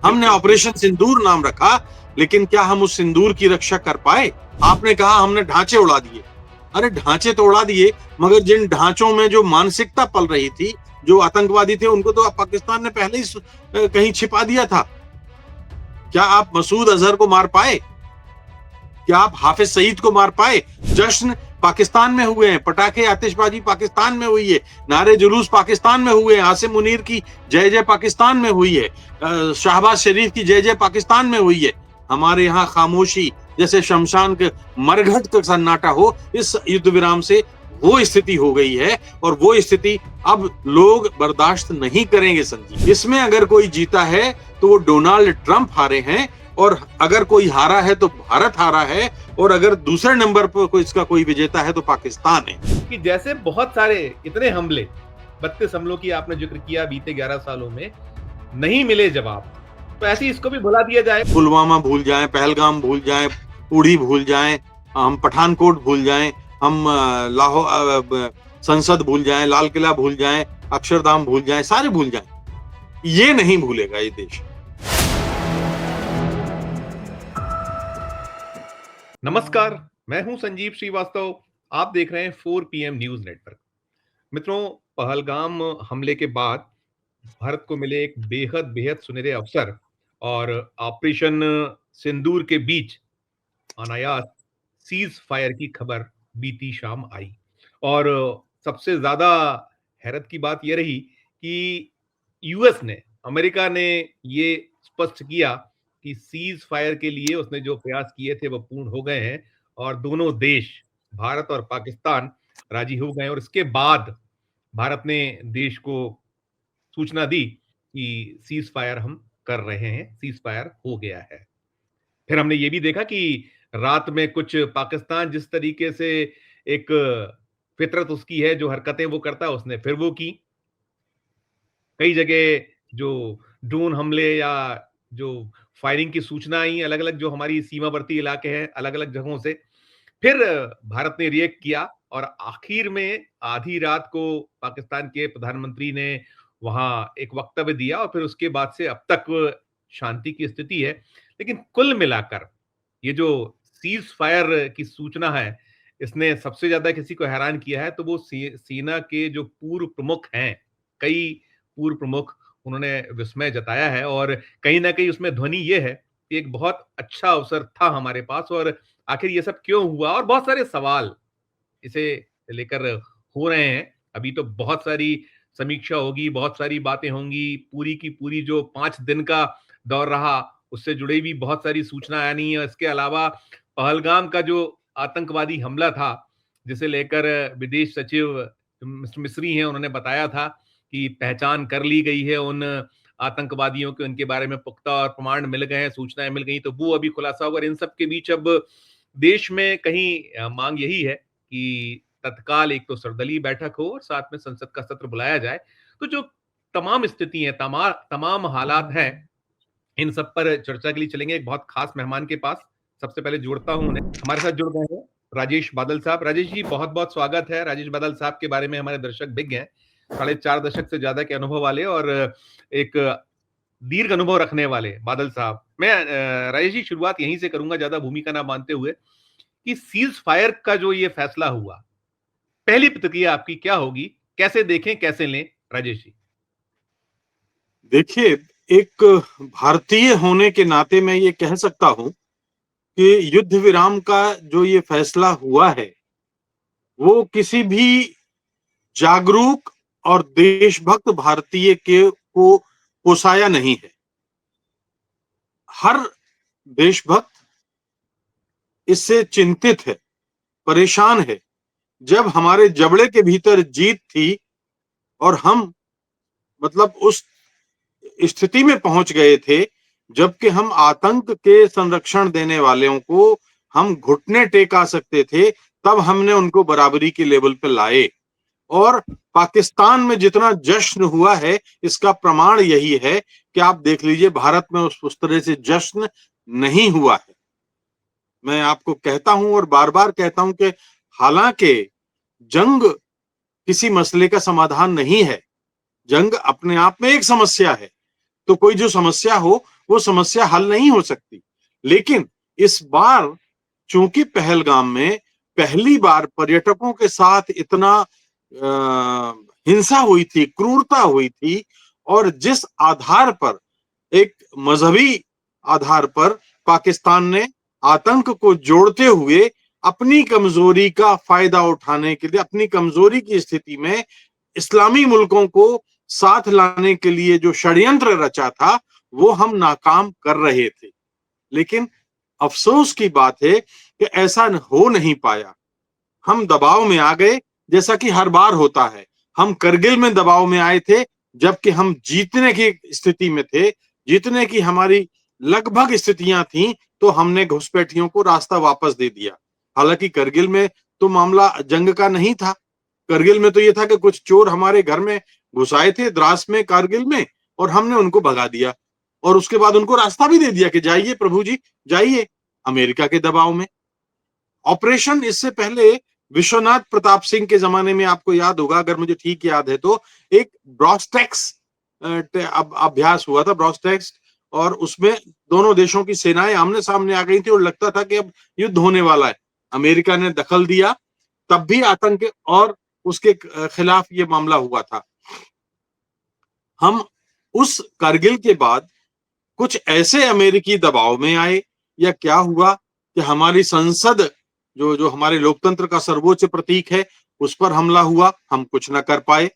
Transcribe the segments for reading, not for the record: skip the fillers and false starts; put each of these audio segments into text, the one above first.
हमने ऑपरेशन सिंदूर नाम रखा, लेकिन क्या हम उस सिंदूर की रक्षा कर पाए? आपने कहा हमने ढांचे उड़ा दिए। अरे ढांचे तो उड़ा दिए, मगर जिन ढांचों में जो मानसिकता पल रही थी, जो आतंकवादी थे, उनको तो पाकिस्तान ने पहले ही कहीं छिपा दिया था। क्या आप मसूद अजहर को मार पाए? क्या आप हाफिज सईद को मार पाए? जश्न पाकिस्तान में हुए हैं, पटाखे आतिशबाजी पाकिस्तान में हुई है, नारे जुलूस पाकिस्तान में हुए हैं, आसिम मुनीर की जय जय पाकिस्तान में हुई है, शहबाज शरीफ की जय जय पाकिस्तान में हुई है। हमारे यहाँ खामोशी जैसे शमशान के मरघट का सन्नाटा हो, इस युद्ध विराम से वो स्थिति हो गई है, और वो स्थिति अब लोग बर्दाश्त नहीं करेंगे संजीव। इसमें अगर कोई जीता है तो वो डोनाल्ड ट्रंप हारे हैं, और अगर कोई हारा है तो भारत हारा है, और अगर दूसरे नंबर पर कोई इसका कोई विजेता है तो पाकिस्तान है। कि जैसे बहुत सारे इतने हमले, 32 हमलों की आपने जिक्र किया बीते 11 सालों में, नहीं मिले जवाब, तो ऐसे इसको भी भुला दिया जाए। पुलवामा भूल जाएं, पहलगाम भूल जाएं, उड़ी भूल जाएं, हम पठानकोट भूल जाएं, हम लाहौर संसद भूल जाएं, लाल किला भूल जाएं, अक्षरधाम भूल जाएं, सारे भूल जाएं, ये नहीं भूलेगा ये देश। नमस्कार, मैं हूं संजीव श्रीवास्तव। आप देख रहे हैं 4 PM न्यूज नेटवर्क। मित्रों, पहलगाम हमले के बाद भारत को मिले एक बेहद बेहद सुनहरे अवसर, और ऑपरेशन सिंदूर के बीच अनायास सीज फायर की खबर बीती शाम आई। और सबसे ज्यादा हैरत की बात यह रही कि यूएस ने, अमेरिका ने ये स्पष्ट किया कि सीज फायर के लिए उसने जो प्रयास किए थे वो पूर्ण हो गए हैं, और दोनों देश, भारत और पाकिस्तान, राजी हो गए। और इसके बाद भारत ने देश को सूचना दी कि सीज फायर हम कर रहे हैं, सीज फायर हो गया है। फिर हमने ये भी देखा कि रात में कुछ पाकिस्तान जिस तरीके से एक फितरत उसकी है, जो हरकतें वो करता है, उसने फिर वो की। कई जगह जो ड्रोन हमले या जो फायरिंग की सूचना आई अलग अलग, जो हमारी सीमावर्ती इलाके हैं, अलग अलग जगहों से, फिर भारत ने रिएक्ट किया। और आखिर में आधी रात को पाकिस्तान के प्रधानमंत्री ने वहां एक वक्तव्य दिया, और फिर उसके बाद से अब तक शांति की स्थिति है। लेकिन कुल मिलाकर ये जो सीज फायर की सूचना है, इसने सबसे ज्यादा किसी को हैरान किया है तो वो सेना के जो पूर्व प्रमुख हैं, कई पूर्व प्रमुख, उन्होंने विस्मय जताया है। और कहीं ना कहीं उसमें ध्वनि ये है कि एक बहुत अच्छा अवसर था हमारे पास, और आखिर ये सब क्यों हुआ, और बहुत सारे सवाल इसे लेकर हो रहे हैं। अभी तो बहुत सारी समीक्षा होगी, बहुत सारी बातें होंगी, पूरी की पूरी जो 5 दिन का दौर रहा उससे जुड़ी भी बहुत सारी सूचना आनी है। इसके अलावा पहलगाम का जो आतंकवादी हमला था, जिसे लेकर विदेश सचिव मिस्टर मिस्री हैं, उन्होंने बताया था कि पहचान कर ली गई है उन आतंकवादियों के, उनके बारे में पुख्ता और प्रमाण मिल गए हैं, सूचनाएं मिल गई, तो वो अभी खुलासा होगा। इन सब के बीच अब देश में कहीं मांग यही है कि तत्काल एक तो सर्वदलीय बैठक हो और साथ में संसद का सत्र बुलाया जाए। तो जो तमाम स्थिति है, तमाम हालात हैं, इन सब पर चर्चा के लिए चलेंगे एक बहुत खास मेहमान के पास। सबसे पहले जोड़ता हूं उन्हें। हमारे साथ जुड़ गए हैं राजेश बादल साहब। राजेश जी, बहुत बहुत स्वागत है। राजेश बादल साहब के बारे में हमारे दर्शक विज्ञ हैं, 4.5 दशक से ज्यादा के अनुभव वाले और एक दीर्घ अनुभव रखने वाले बादल साहब। मैं राजेश जी शुरुआत यहीं से करूंगा, ज्यादा भूमिका ना मानते हुए, कि सीज फायर का जो ये फैसला हुआ, पहली प्रतिक्रिया आपकी क्या होगी, कैसे देखें, कैसे लें राजेश जी? देखिए, एक भारतीय होने के नाते मैं ये कह सकता हूं कि युद्ध विराम का जो ये फैसला हुआ है, वो किसी भी जागरूक और देशभक्त भारतीय के को पोसाया नहीं है। हर देशभक्त इससे चिंतित है, परेशान है। जब हमारे जबड़े के भीतर जीत थी और हम मतलब उस स्थिति में पहुंच गए थे, जबकि हम आतंक के संरक्षण देने वालों को हम घुटने टेका सकते थे, तब हमने उनको बराबरी के लेवल पे लाए। और पाकिस्तान में जितना जश्न हुआ है, इसका प्रमाण यही है कि आप देख लीजिए, भारत में उस तरह से जश्न नहीं हुआ है। मैं आपको कहता हूं और बार बार कहता हूं कि हालांकि जंग किसी मसले का समाधान नहीं है, जंग अपने आप में एक समस्या है, तो कोई जो समस्या हो वो समस्या हल नहीं हो सकती। लेकिन इस बार चूंकि पहलगाम में पहली बार पर्यटकों के साथ इतना हिंसा हुई थी, क्रूरता हुई थी, और जिस आधार पर, एक मजहबी आधार पर पाकिस्तान ने आतंक को जोड़ते हुए अपनी कमजोरी का फायदा उठाने के लिए, अपनी कमजोरी की स्थिति में इस्लामी मुल्कों को साथ लाने के लिए जो षड्यंत्र रचा था, वो हम नाकाम कर रहे थे। लेकिन अफसोस की बात है कि ऐसा हो नहीं पाया। हम दबाव में आ गए, जैसा कि हर बार होता है। हम करगिल में दबाव में आए थे, जबकि हम जीतने की स्थिति में थे, जीतने की हमारी लगभग स्थितियां थीं, तो हमने घुसपैठियों को रास्ता वापस दे दिया। हालांकि करगिल में तो मामला जंग का नहीं था। करगिल में तो ये था कि कुछ चोर हमारे घर में घुस आए थे द्रास में, कारगिल में, और हमने उनको भगा दिया, और उसके बाद उनको रास्ता भी दे दिया कि जाइए प्रभु जी, जाइए। अमेरिका के दबाव में ऑपरेशन, इससे पहले विश्वनाथ प्रताप सिंह के जमाने में, आपको याद होगा, अगर मुझे ठीक याद है तो, एक ब्रॉस्टेक्स अभ्यास हुआ था, ब्रॉस्टेक्स, और उसमें दोनों देशों की सेनाएं आमने सामने आ गई थी और लगता था कि अब युद्ध होने वाला है। अमेरिका ने दखल दिया, तब भी आतंक और उसके खिलाफ ये मामला हुआ था। हम उस कारगिल के बाद कुछ ऐसे अमेरिकी दबाव में आए, या क्या हुआ कि हमारी संसद, जो जो हमारे लोकतंत्र का सर्वोच्च प्रतीक है, उस पर हमला हुआ, हम कुछ न कर पाए।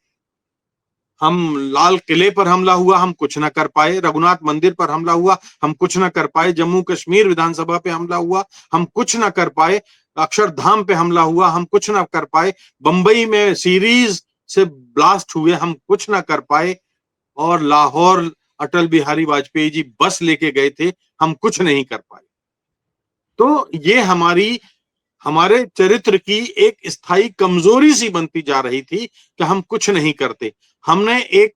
हम लाल किले पर हमला हुआ, हम कुछ न कर पाए। रघुनाथ मंदिर पर हमला हुआ, हम कुछ न कर पाए। जम्मू कश्मीर विधानसभा पे हमला हुआ, हम कुछ न कर पाए। अक्षरधाम पे हमला हुआ, हम कुछ न कर पाए। बंबई में सीरीज से ब्लास्ट हुए, हम कुछ न कर पाए। और लाहौर अटल बिहारी वाजपेयी जी बस लेके गए थे, हम कुछ नहीं कर पाए। तो ये हमारे चरित्र की एक स्थायी कमजोरी सी बनती जा रही थी कि हम कुछ नहीं करते। हमने एक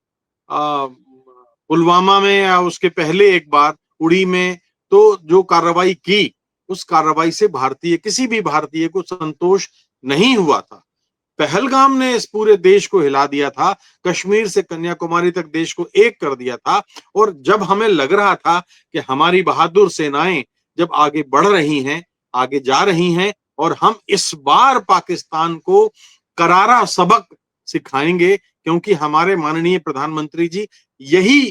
पुलवामा में, या उसके पहले एक बार उड़ी में, तो जो कार्रवाई की, उस कार्रवाई से किसी भी भारतीय को संतोष नहीं हुआ था। पहलगाम ने इस पूरे देश को हिला दिया था, कश्मीर से कन्याकुमारी तक देश को एक कर दिया था। और जब हमें लग रहा था कि हमारी बहादुर सेनाएं जब आगे बढ़ रही हैं, आगे जा रही हैं, और हम इस बार पाकिस्तान को करारा सबक सिखाएंगे, क्योंकि हमारे माननीय प्रधानमंत्री जी यही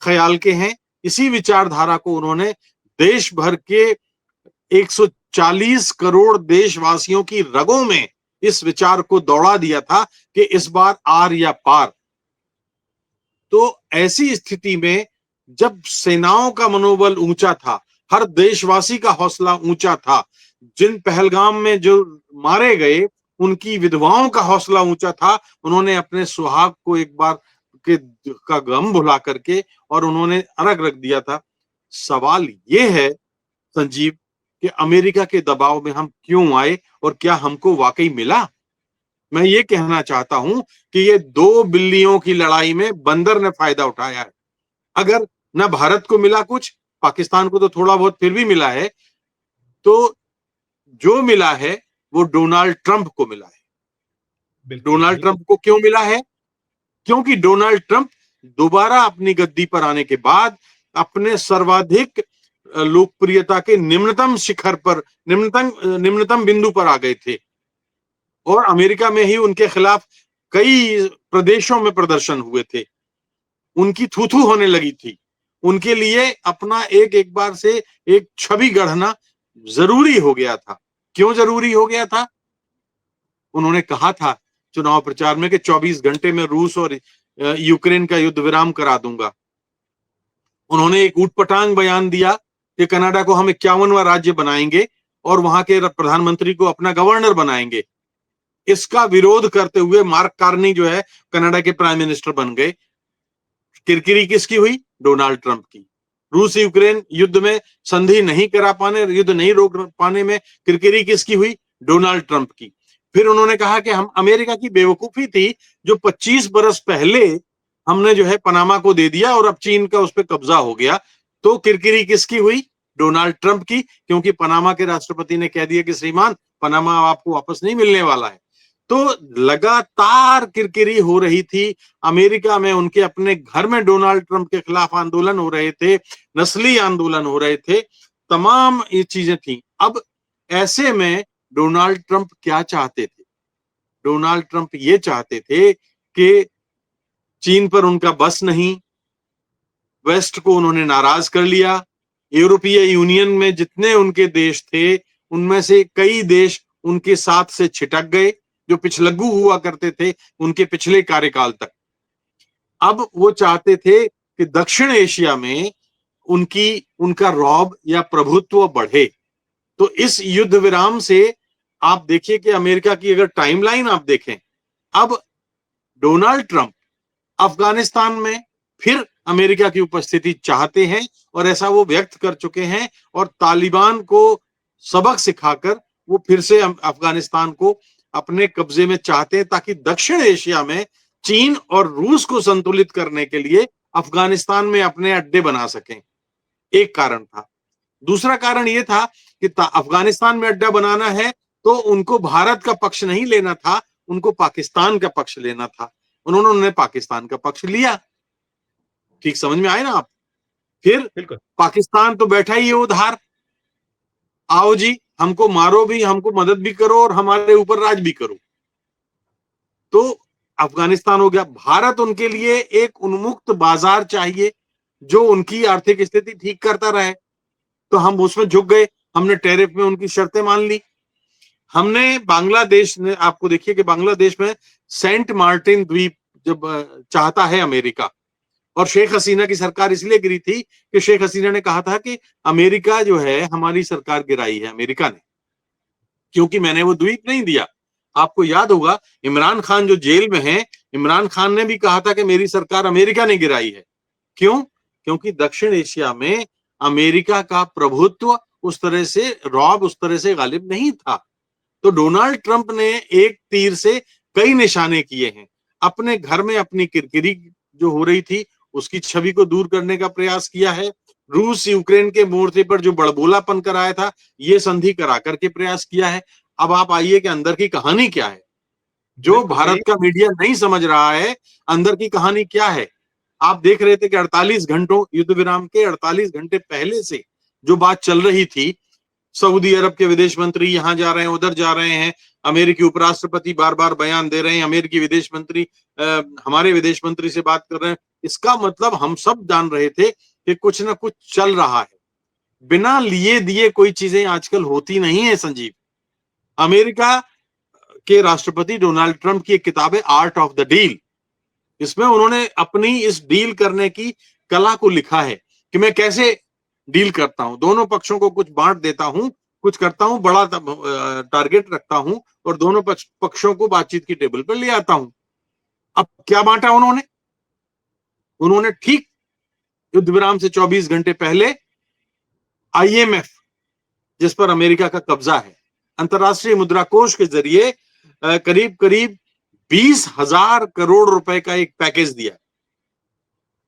ख्याल के हैं, इसी विचारधारा को उन्होंने देश भर के 140 करोड़ देशवासियों की रगों में इस विचार को दौड़ा दिया था कि इस बार आर या पार। तो ऐसी स्थिति में जब सेनाओं का मनोबल ऊंचा था, हर देशवासी का हौसला ऊंचा था, जिन पहलगाम में जो मारे गए उनकी विधवाओं का हौसला ऊंचा था, उन्होंने अपने सुहाग को एक बार के का गम भुला करके और उन्होंने अर्घ रख दिया था। सवाल ये है संजीव कि अमेरिका के दबाव में हम क्यों आए, और क्या हमको वाकई मिला? मैं ये कहना चाहता हूं कि ये दो बिल्लियों की लड़ाई में बंदर ने फायदा उठाया है। अगर न भारत को मिला कुछ, पाकिस्तान को तो थोड़ा बहुत फिर भी मिला है, तो जो मिला है वो डोनाल्ड ट्रंप को मिला है। बिल्कुल, डोनाल्ड बिल्कुल। ट्रंप को क्यों मिला है? क्योंकि डोनाल्ड ट्रंप दोबारा अपनी गद्दी पर आने के बाद अपने सर्वाधिक लोकप्रियता के निम्नतम शिखर पर, निम्नतम बिंदु पर आ गए थे, और अमेरिका में ही उनके खिलाफ कई प्रदेशों में प्रदर्शन हुए थे। उनकी थू-थू होने लगी थी। उनके लिए अपना एक बार से एक छवि गढ़ना जरूरी हो गया था। क्यों जरूरी हो गया था? उन्होंने कहा था चुनाव प्रचार में कि 24 घंटे में रूस और यूक्रेन का युद्ध विराम करा दूंगा। उन्होंने एक ऊटपटांग बयान दिया कि कनाडा को हम 51वां राज्य बनाएंगे और वहां के प्रधानमंत्री को अपना गवर्नर बनाएंगे। इसका विरोध करते हुए मार्क कार्नी जो है कनाडा के प्राइम मिनिस्टर बन गए। किरकिरी किसकी हुई? डोनाल्ड ट्रंप की। रूस यूक्रेन युद्ध में संधि नहीं करा पाने, युद्ध नहीं रोक पाने में किरकिरी किसकी हुई? डोनाल्ड ट्रंप की। फिर उन्होंने कहा कि हम, अमेरिका की बेवकूफी थी जो 25 बरस पहले हमने जो है पनामा को दे दिया और अब चीन का उस पर कब्जा हो गया। तो किरकिरी किसकी हुई? डोनाल्ड ट्रंप की, क्योंकि पनामा के राष्ट्रपति ने कह दिया कि श्रीमान, पनामा आपको वापस नहीं मिलने वाला है। तो लगातार किरकिरी हो रही थी। अमेरिका में उनके अपने घर में डोनाल्ड ट्रंप के खिलाफ आंदोलन हो रहे थे, नस्ली आंदोलन हो रहे थे, तमाम ये चीजें थी। अब ऐसे में डोनाल्ड ट्रंप क्या चाहते थे? डोनाल्ड ट्रंप ये चाहते थे कि चीन पर उनका बस नहीं, वेस्ट को उन्होंने नाराज कर लिया। यूरोपीय यूनियन में जितने उनके देश थे, उनमें से कई देश उनके साथ से छिटक गए, जो पिछलग्गू हुआ करते थे उनके पिछले कार्यकाल तक। अब वो चाहते थे कि दक्षिण एशिया में उनका रौब या प्रभुत्व बढ़े। तो इस युद्ध विराम से आप देखिए कि अमेरिका की अगर टाइमलाइन आप देखें, अब डोनाल्ड ट्रंप अफगानिस्तान में फिर अमेरिका की उपस्थिति चाहते हैं और ऐसा वो व्यक्त कर चुके हैं, और तालिबान को सबक सिखाकर वो फिर से अफगानिस्तान को अपने कब्जे में चाहते हैं, ताकि दक्षिण एशिया में चीन और रूस को संतुलित करने के लिए अफगानिस्तान में अपने अड्डे बना सकें। एक कारण था। दूसरा कारण यह था कि अफगानिस्तान में अड्डा बनाना है तो उनको भारत का पक्ष नहीं लेना था, उनको पाकिस्तान का पक्ष लेना था। उन्होंने पाकिस्तान का पक्ष लिया। ठीक समझ में आए ना आप? फिर बिल्कुल। पाकिस्तान तो बैठा ही है उधार, आओ जी हमको मारो भी, हमको मदद भी करो और हमारे ऊपर राज भी करो। तो अफगानिस्तान हो गया। भारत उनके लिए एक उन्मुक्त बाजार चाहिए जो उनकी आर्थिक स्थिति ठीक करता रहे, तो हम उसमें झुक गए। हमने टैरिफ में उनकी शर्तें मान ली। हमने बांग्लादेश ने, आपको देखिए कि बांग्लादेश में सेंट मार्टिन द्वीप जब चाहता है अमेरिका, और शेख हसीना की सरकार इसलिए गिरी थी कि शेख हसीना ने कहा था कि अमेरिका जो है हमारी सरकार गिराई है अमेरिका ने, क्योंकि मैंने वो द्वीप नहीं दिया। आपको याद होगा इमरान खान जो जेल में है, इमरान खान ने भी कहा था कि मेरी सरकार अमेरिका ने गिराई है। क्यों? क्योंकि दक्षिण एशिया में अमेरिका का प्रभुत्व उस तरह से, रौब उस तरह से गालिब नहीं था। तो डोनाल्ड ट्रंप ने एक तीर से कई निशाने किए हैं। अपने घर में अपनी किरकिरी जो हो रही थी उसकी छवि को दूर करने का प्रयास किया है। रूस यूक्रेन के मोर्चे पर जो बड़बोलापन कराया था, ये संधि करा करके प्रयास किया है। अब आप आइए कि अंदर की कहानी क्या है, जो भारत का मीडिया नहीं समझ रहा है। अंदर की कहानी क्या है? आप देख रहे थे कि 48 घंटों युद्ध विराम के 48 घंटे पहले से जो बात चल रही थी, सऊदी अरब के विदेश मंत्री यहां जा रहे हैं, उधर जा रहे हैं, अमेरिकी उपराष्ट्रपति बार बार बयान दे रहे हैं, अमेरिकी विदेश मंत्री हमारे विदेश मंत्री से बात कर रहे हैं। इसका मतलब हम सब जान रहे थे कि कुछ ना कुछ चल रहा है। बिना लिए दिए कोई चीजें आजकल होती नहीं है संजीव। अमेरिका के राष्ट्रपति डोनाल्ड ट्रंप की एक किताब है आर्ट ऑफ द डील। इसमें उन्होंने अपनी इस डील करने की कला को लिखा है कि मैं कैसे डील करता हूं, दोनों पक्षों को कुछ बांट देता हूं, कुछ करता हूं, बड़ा टारगेट रखता हूं और दोनों पक्षों को बातचीत की टेबल पर ले आता हूं। अब क्या बांटा उन्होंने? उन्होंने ठीक युद्ध विराम से 24 घंटे पहले आईएमएफ, जिस पर अमेरिका का कब्जा है, अंतरराष्ट्रीय मुद्रा कोष के जरिए करीब करीब 20,000 करोड़ रुपए का एक पैकेज दिया।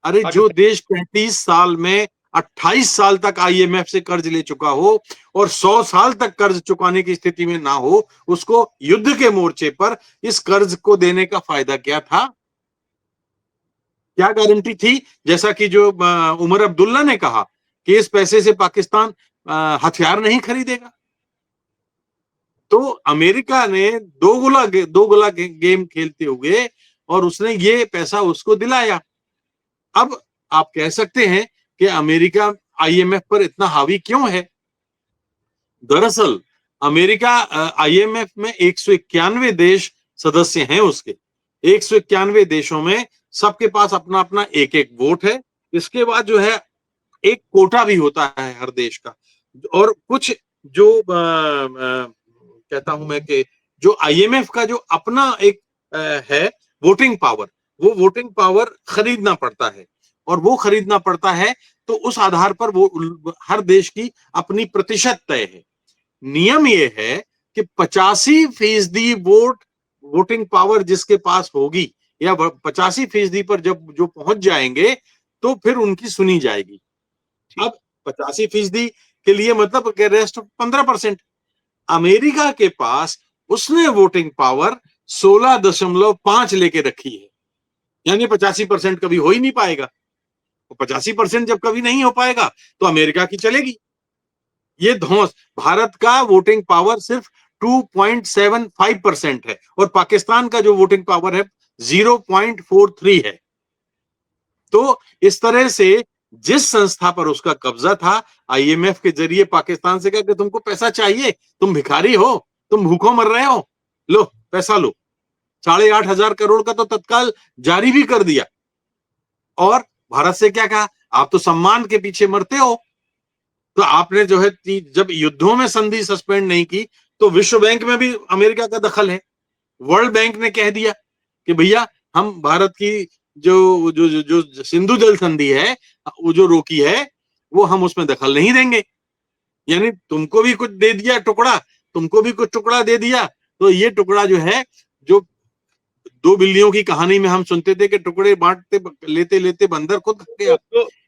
अरे जो देश 35 साल में 28 साल तक आईएमएफ से कर्ज ले चुका हो और 100 साल तक कर्ज चुकाने की स्थिति में ना हो, उसको युद्ध के मोर्चे पर इस कर्ज को देने का फायदा क्या था? क्या गारंटी थी? जैसा कि जो उमर अब्दुल्ला ने कहा कि इस पैसे से पाकिस्तान हथियार नहीं खरीदेगा। तो अमेरिका ने दो गोला गेम खेलते हुए और उसने ये पैसा उसको दिलाया। अब आप कह सकते हैं कि अमेरिका आईएमएफ पर इतना हावी क्यों है? दरअसल अमेरिका आईएमएफ में 191 देश सदस्य हैं उसके। 191 देशों में सबके पास अपना अपना एक एक वोट है। इसके बाद जो है एक कोटा भी होता है हर देश का, और कुछ जो कहता हूं मैं कि जो आईएमएफ का जो अपना एक है वोटिंग पावर, वो वोटिंग पावर खरीदना पड़ता है, और वो खरीदना पड़ता है तो उस आधार पर वो हर देश की अपनी प्रतिशत तय है। नियम ये है कि 85% वोटिंग पावर जिसके पास होगी या 85% पर जब जो पहुंच जाएंगे तो फिर उनकी सुनी जाएगी। अब 85% के लिए मतलब रेस्ट 15%। अमेरिका के पास उसने वोटिंग पावर 16.5 लेके रखी है, यानी 85% कभी हो ही नहीं पाएगा। 85% जब कभी नहीं हो पाएगा तो अमेरिका की चलेगी। ये धौंस, भारत का वोटिंग पावर सिर्फ 2.75% है और पाकिस्तान का जो वोटिंग पावर है 0.43 है। तो इस तरह से जिस संस्था पर उसका कब्जा था, आईएमएफ के जरिए पाकिस्तान से कहा कि तुमको पैसा चाहिए, तुम भिखारी हो, तुम भूखों मर रहे हो, लो पैसा लो। 8,500 करोड़ का तो तत्काल जारी भी कर दिया। और भारत से क्या कहा, आप तो सम्मान के पीछे मरते हो, तो आपने जो है जब युद्धों में संधि सस्पेंड नहीं की तो विश्व बैंक में भी अमेरिका का दखल है। वर्ल्ड बैंक ने कह दिया कि भैया हम भारत की जो जो जो, जो सिंधु जल संधि है वो जो रोकी है वो हम उसमें दखल नहीं देंगे। यानी तुमको भी कुछ दे दिया टुकड़ा, तुमको भी कुछ टुकड़ा दे दिया, तो ये टुकड़ा जो है, जो दो बिल्लियों की कहानी में हम सुनते थे कि टुकड़े बांटते लेते लेते बंदर खुद खा गया,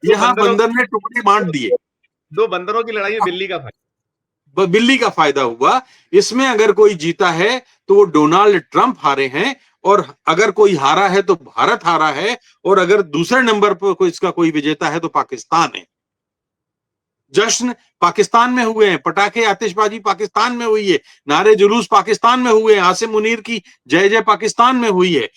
यहाँ बंदर ने टुकड़े बांट दिए। 2 बंदरों की लड़ाई में बिल्ली का फायदा, बिल्ली का फायदा हुआ। इसमें अगर कोई जीता है तो वो डोनाल्ड ट्रंप हारे हैं, और अगर कोई हारा है तो भारत हारा है, और अगर दूसरे नंबर पर कोई इसका कोई विजेता है तो पाकिस्तान है। जश्न पाकिस्तान में हुए हैं, पटाखे आतिशबाजी पाकिस्तान में हुई है, नारे जुलूस पाकिस्तान में हुए हैं, आसिम मुनीर की जय जय पाकिस्तान में हुई है,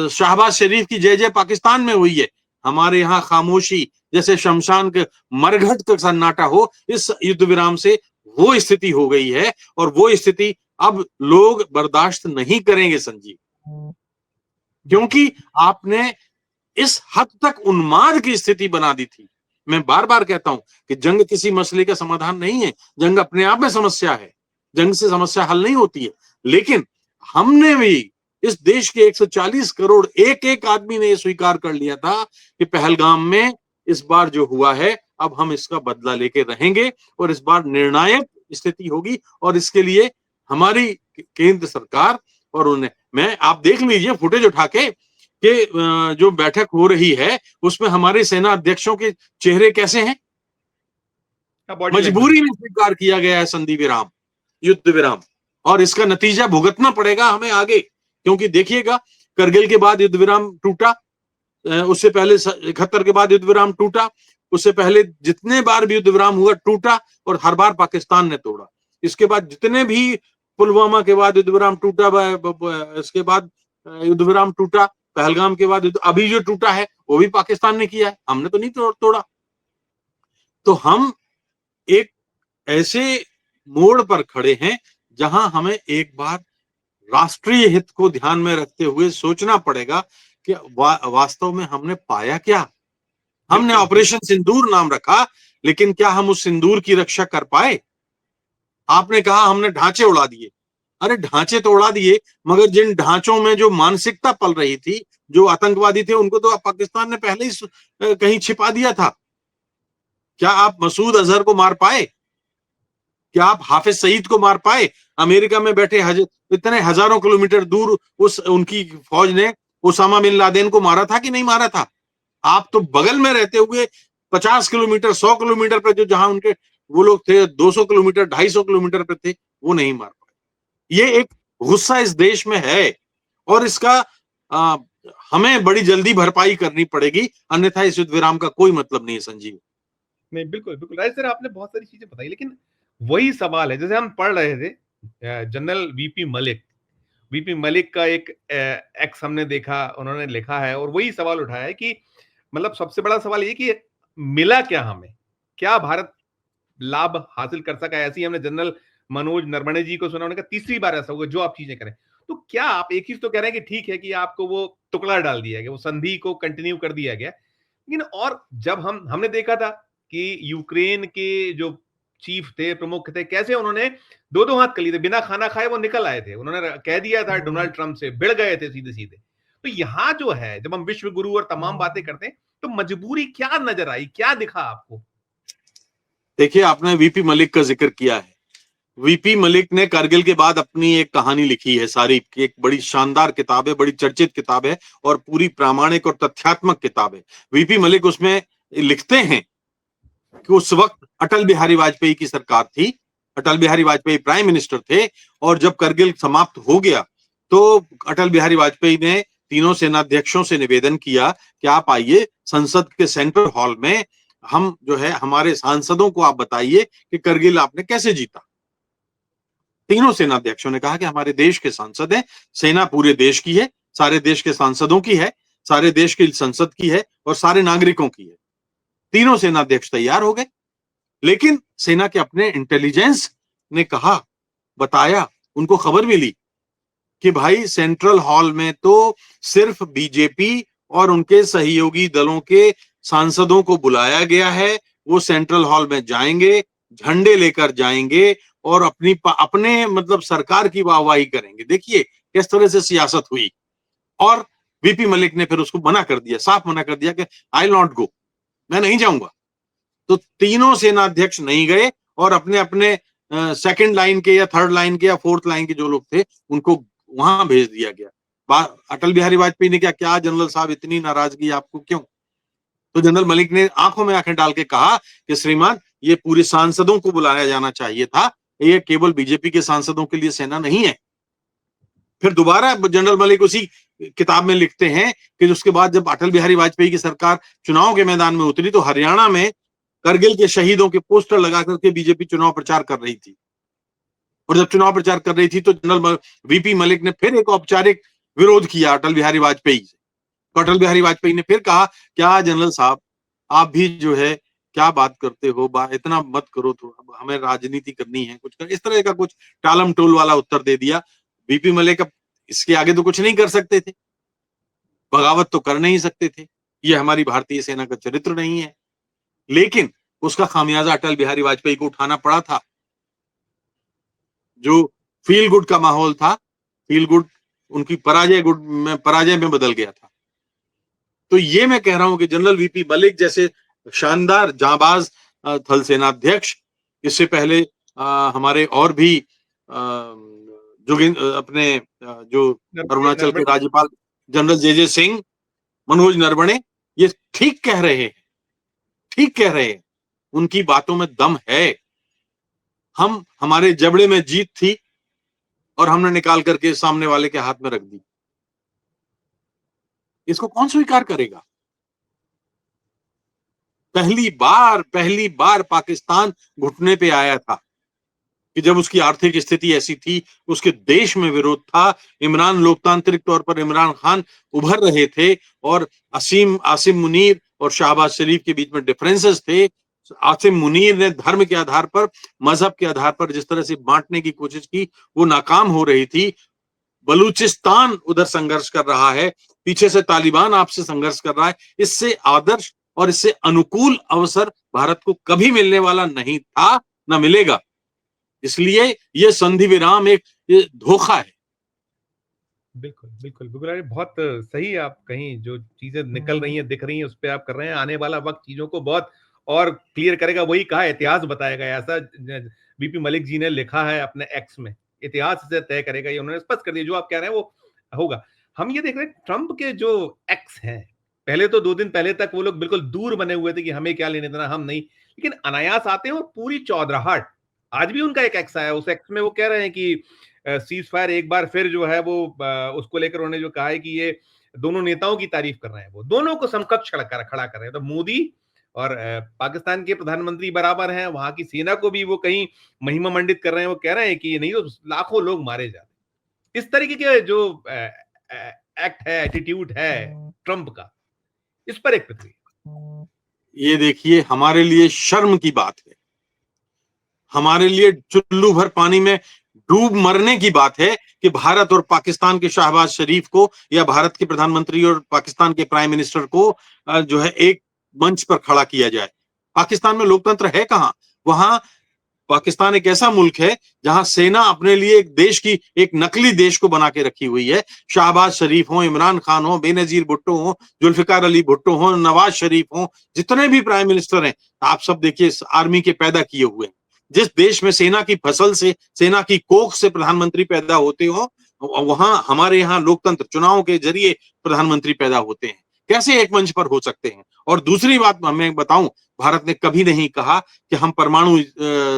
शहबाज शरीफ की जय जय पाकिस्तान में हुई है। हमारे यहाँ खामोशी जैसे शमशान के मरघट का सन्नाटा हो, इस युद्ध विराम से वो स्थिति हो गई है, और वो स्थिति अब लोग बर्दाश्त नहीं करेंगे संजीव, क्योंकि आपने इस हद तक उन्माद की स्थिति बना दी थी। मैं बार बार कहता हूं कि जंग किसी मसले का समाधान नहीं है, जंग अपने आप में समस्या है, जंग से समस्या हल नहीं होती है। लेकिन हमने भी इस देश के 140 करोड़ एक एक आदमी ने यह स्वीकार कर लिया था कि पहलगाम में इस बार जो हुआ है अब हम इसका बदला लेके रहेंगे, और इस बार निर्णायक स्थिति होगी, और इसके लिए हमारी केंद्र सरकार और उन्हें, मैं आप देख लीजिए फुटेज उठा के कि जो बैठक हो रही है उसमें हमारे सेना अध्यक्षों के चेहरे कैसे हैं। मजबूरी में स्वीकार किया गया है संधि विराम, युद्ध विराम, और इसका नतीजा भुगतना पड़ेगा हमें आगे। क्योंकि देखिएगा, करगिल के बाद युद्ध विराम टूटा, उससे पहले 71 के बाद युद्ध विराम टूटा, उससे पहले जितने बार भी युद्ध विराम हुआ टूटा, और हर बार पाकिस्तान ने तोड़ा। इसके बाद जितने भी, पुलवामा के बाद युद्ध विराम टूटा, इसके बाद युद्ध विराम टूटा, पहलगाम के बाद अभी जो टूटा है वो भी पाकिस्तान ने किया है, हमने तो नहीं तोड़ा। तो हम एक ऐसे मोड़ पर खड़े हैं जहां हमें एक बार राष्ट्रीय हित को ध्यान में रखते हुए सोचना पड़ेगा कि वास्तव में हमने पाया क्या। हमने ऑपरेशन सिंदूर नाम रखा, लेकिन क्या हम उस सिंदूर की रक्षा कर पाए? आपने कहा हमने ढांचे उड़ा दिए, अरे ढांचे तो उड़ा दिए, मगर जिन ढांचों में जो मानसिकता पल रही थी, जो आतंकवादी थे, उनको तो पाकिस्तान ने पहले ही कहीं छिपा दिया था। क्या आप मसूद अजहर को मार पाए? क्या आप हाफिज सईद को मार पाए? अमेरिका में बैठे इतने हजारों किलोमीटर दूर उनकी फौज ने ओसामा बिन लादेन को मारा था कि नहीं मारा था? आप तो बगल में रहते हुए 50 किलोमीटर 100 किलोमीटर पर जो जहां उनके वो लोग थे 200 किलोमीटर 250 किलोमीटर पे थे, वो नहीं मार पाए। ये एक गुस्सा इस देश में है, और इसका हमें बड़ी जल्दी भरपाई करनी पड़ेगी, अन्यथा इस युद्ध विराम का कोई मतलब नहीं है संजीव। नहीं, बिल्कुल बिल्कुल राइट सर, आपने बहुत सारी चीजें बताई, लेकिन वही सवाल है जैसे हम पढ़ रहे थे, जनरल वीपी मलिक का एक एक्स हमने देखा, उन्होंने लिखा है और वही सवाल उठाया है कि मतलब सबसे बड़ा सवाल ये कि मिला क्या हमें, क्या भारत लाभ हासिल कर सका। ऐसे ही हमने जनरल मनोज नरवणे जी को सुना, उन्होंने कहा तीसरी बार ऐसा होगा जो आप चीजें करें। तो क्या आप एक चीज तो कह रहे हैं कि ठीक है कि आपको वो टुकड़ा डाल दिया गया, वो संधि को कंटिन्यू कर दिया गया, लेकिन और जब हमने देखा था कि यूक्रेन के जो चीफ थे, प्रमुख थे, कैसे उन्होंने दो दो हाथ कर लिए थे, बिना खाना खाए वो निकल आए थे, उन्होंने कह दिया था डोनाल्ड ट्रंप से, भिड़ गए थे सीधे सीधे। तो यहां जो है, जब हम विश्व गुरु और तमाम बातें करते हैं, तो मजबूरी क्या नजर आई, क्या दिखा आपको? देखिए, आपने वीपी मलिक का जिक्र किया है। वीपी मलिक ने करगिल के बाद अपनी एक कहानी लिखी है सारी, एक बड़ी शानदार किताब है, बड़ी चर्चित किताब है, और पूरी प्रामाणिक और तथ्यात्मक किताब है। वीपी मलिक उसमें लिखते हैं कि उस वक्त अटल बिहारी वाजपेयी की सरकार थी, अटल बिहारी वाजपेयी प्राइम मिनिस्टर थे, और जब करगिल समाप्त हो गया तो अटल बिहारी वाजपेयी ने तीनों सेनाध्यक्षों से निवेदन किया कि आप आइए संसद के सेंट्रल हॉल में, हम जो है हमारे सांसदों को आप बताइए कि करगिल आपने कैसे जीता। तीनों सेनाध्यक्षों ने कहा कि हमारे देश के सांसद हैं, सेना पूरे देश की है, सारे देश के सांसदों की है, सारे देश की संसद की है और सारे नागरिकों की है। तीनों सेनाध्यक्ष तैयार हो गए, लेकिन सेना के अपने इंटेलिजेंस ने कहा, बताया, उनको खबर मिली कि भाई सेंट्रल हॉल में तो सिर्फ बीजेपी और उनके सहयोगी दलों के सांसदों को बुलाया गया है। वो सेंट्रल हॉल में जाएंगे, झंडे लेकर जाएंगे और अपने मतलब सरकार की वाहवाही करेंगे। देखिए किस तरह से सियासत हुई। और वीपी मलिक ने फिर उसको मना कर दिया, साफ मना कर दिया कि आई नॉट गो, मैं नहीं जाऊंगा। तो तीनों सेनाध्यक्ष नहीं गए और अपने अपने सेकंड लाइन के या थर्ड लाइन के या फोर्थ लाइन के जो लोग थे उनको वहां भेज दिया गया। अटल बिहारी वाजपेयी ने क्या जनरल साहब इतनी नाराजगी आपको क्यों? तो जनरल मलिक ने आंखों में आंखें डाल के कहा कि श्रीमान, ये पूरे सांसदों को बुलाया जाना चाहिए था, ये केवल बीजेपी के सांसदों के लिए सेना नहीं है। फिर दोबारा जनरल मलिक उसी किताब में लिखते हैं कि उसके बाद जब अटल बिहारी वाजपेयी की सरकार चुनाव के मैदान में उतरी तो हरियाणा में करगिल के शहीदों के पोस्टर लगा करके बीजेपी चुनाव प्रचार कर रही थी। और जब चुनाव प्रचार कर रही थी तो जनरल वीपी मलिक ने फिर एक औपचारिक विरोध किया अटल बिहारी वाजपेयी से। तो अटल बिहारी वाजपेयी ने फिर कहा, क्या जनरल साहब आप भी जो है क्या बात करते हो, इतना मत करो, थोड़ा हमें राजनीति करनी है, कुछ कर, इस तरह का कुछ टालम टोल वाला उत्तर दे दिया। वीपी मलिक अब इसके आगे तो कुछ नहीं कर सकते थे, बगावत तो कर नहीं सकते थे, ये हमारी भारतीय सेना का चरित्र नहीं है। लेकिन उसका खामियाजा अटल बिहारी वाजपेयी को उठाना पड़ा था। जो फील गुड का माहौल था, फील गुड उनकी पराजय में बदल गया था। तो ये मैं कह रहा हूं कि जनरल वीपी मलिक जैसे शानदार जांबाज थल सेनाध्यक्ष, इससे पहले हमारे और भी अपने जो अरुणाचल के राज्यपाल जनरल जे सिंह, मनोज नरवणे, ये ठीक कह रहे हैं, ठीक कह रहे हैं, उनकी बातों में दम है। हमारे जबड़े में जीत थी और हमने निकाल करके सामने वाले के हाथ में रख दी। इसको कौन स्वीकार करेगा? पहली बार पाकिस्तान घुटने पे आया था कि जब उसकी आर्थिक स्थिति ऐसी थी, उसके देश में विरोध था, लोकतांत्रिक तौर पर इमरान खान उभर रहे थे और आसिम मुनीर और शहबाज शरीफ के बीच में डिफरेंसेस थे। आसिम मुनीर ने धर्म के आधार पर, मजहब के आधार पर जिस तरह से बांटने की कोशिश की, वो नाकाम हो रही थी। बलूचिस्तान उधर संघर्ष कर रहा है, पीछे से तालिबान आपसे संघर्ष कर रहा है। इससे आदर्श और इससे अनुकूल अवसर भारत को कभी मिलने वाला नहीं था, ना मिलेगा। इसलिए ये संधि विराम एक धोखा है। बिल्कुल बिल्कुल बिल्कुल, अरे बहुत सही आप कहीं जो चीजें निकल रही हैं, दिख रही हैं, उस पे आप कर रहे हैं। आने वाला वक्त चीजों को बहुत और क्लियर करेगा। वही कहा, इतिहास बताएगा। ऐसा वीपी मलिक जी ने लिखा है अपने एक्स में, इतिहास इसे तय करेगा। ये उन्होंने स्पष्ट कर दिया, जो आप कह रहे हैं वो होगा। हम ये देख रहे हैं ट्रंप के जो एक्स हैं, पहले तो 2 दिन पहले तक वो लोग बिल्कुल दूर बने हुए थे कि हमें क्या लेने देना, हम नहीं, लेकिन अनायास आते हैं और पूरी चौधराहट। आज भी उनका एक एक्स आया, उस एक्स में वो कह रहे हैं कि सीज फायर एक बार फिर जो है वो उसको लेकर उन्होंने जो कहा है कि ये दोनों नेताओं की तारीफ कर रहे हैं, वो दोनों को समकक्ष खड़ा कर रहे हैं। तो मोदी और पाकिस्तान के प्रधानमंत्री बराबर हैं, वहां की सेना को भी वो कहीं महिमा मंडित कर रहे हैं। वो कह रहे हैं कि नहीं तो लाखों लोग मारे जाते। इस तरीके के जो एक्ट है, एटीट्यूड है ट्रंप का, इस पर एक प्रतिक्रिया। ये देखिए, हमारे लिए शर्म की बात है, हमारे लिए चुल्लू भर पानी में डूब मरने की बात है कि भारत और पाकिस्तान के शहबाज शरीफ को या भारत के प्रधानमंत्री और पाकिस्तान के प्राइम मिनिस्टर को जो है एक मंच पर खड़ा किया जाए। पाकिस्तान में लोकतंत्र है कहां? वहां पाकिस्तान एक ऐसा मुल्क है जहां सेना अपने लिए एक देश की, एक नकली देश को बना के रखी हुई है। शहबाज शरीफ हो, इमरान खान हो, बेनजीर भुट्टो हो, जुल्फिकार अली भुट्टो हो, नवाज शरीफ हो, जितने भी प्राइम मिनिस्टर हैं, आप सब देखिए आर्मी के पैदा किए हुए हैं। जिस देश में सेना की फसल से, सेना की कोख से प्रधानमंत्री पैदा होते हो, वहां हमारे यहाँ लोकतंत्र चुनाव के जरिए प्रधानमंत्री पैदा होते हैं। कैसे एक मंच पर हो सकते हैं? और दूसरी बात मैं बताऊं, भारत ने कभी नहीं कहा कि हम परमाणु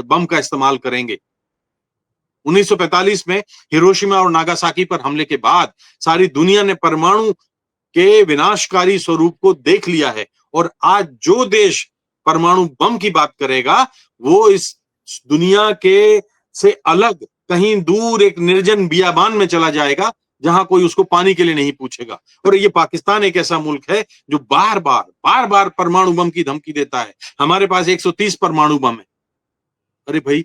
बम का इस्तेमाल करेंगे। 1945 में हिरोशिमा और नागासाकी पर हमले के बाद सारी दुनिया ने परमाणु के विनाशकारी स्वरूप को देख लिया है, और आज जो देश परमाणु बम की बात करेगा वो इस दुनिया के से अलग कहीं दूर एक निर्जन बियाबान में चला जाएगा, जहां कोई उसको पानी के लिए नहीं पूछेगा। और ये पाकिस्तान एक ऐसा मुल्क है जो बार बार परमाणु बम की धमकी देता है। हमारे पास 130 परमाणु बम है। अरे भाई,